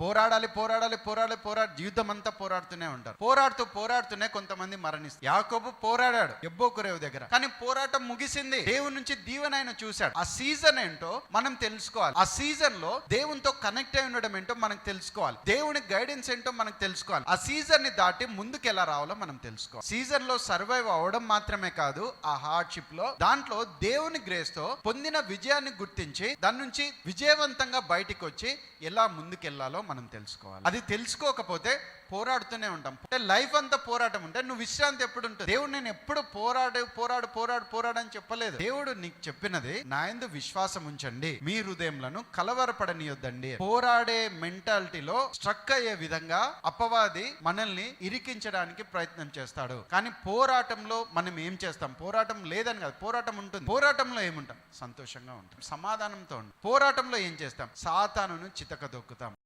పోరాడాలి జీవితం అంతా పోరాడుతూనే ఉంటారు. పోరాడుతూనే కొంతమంది మరణిస్తారు. యాకోబు పోరాడాడు యబ్బోకు రేవు దగ్గర, కానీ పోరాటం ముగిసింది. దేవుని నుంచి దీవెన ఆయన చూశాడు. ఆ సీజన్ ఏంటో మనం తెలుసుకోవాలి. ఆ సీజన్ లో దేవునితో కనెక్ట్ అయి ఉండడం ఏంటో మనకు తెలుసుకోవాలి. దేవుని గైడెన్స్ ఏంటో మనకు తెలుసుకోవాలి. ఆ సీజన్ ని దాటి ముందుకు ఎలా రావాలో మనం తెలుసుకోవాలి. సీజన్ లో సర్వైవ్ అవ్వడం మాత్రమే కాదు, ఆ హార్డ్షిప్ లో దాంట్లో దేవుని గ్రేస్ తో పొందిన విజయాన్ని గుర్తించి దాని నుంచి విజయవంతంగా బయటికి వచ్చి ఎలా ముందుకెళ్లాలో మనం తెలుసుకోవాలి. అది తెలుసుకోకపోతే పోరాడుతూనే ఉంటాం. లైఫ్ అంతా పోరాటం ఉంటే నువ్వు విశ్రాంతి ఎప్పుడు ఉంటుంది? దేవుడు నేను ఎప్పుడు పోరాడని చెప్పలేదు. దేవుడు నీకు చెప్పినది, నా యందు విశ్వాసం ఉంచండి, మీ హృదయములను కలవరపడనీయొద్దండి. పోరాడే మెంటాలిటీలో స్ట్రక్ అయ్యే విధంగా అపవాది మనల్ని ఇరికించడానికి ప్రయత్నం చేస్తాడు. కానీ పోరాటంలో మనం ఏం చేస్తాం? పోరాటం లేదని కాదు, పోరాటం ఉంటుంది. పోరాటంలో ఏముంటాం? సంతోషంగా ఉంటాం, సమాధానంతో ఉంటాం. పోరాటంలో ఏం చేస్తాం? సాతానును చితకదొక్కుతాం.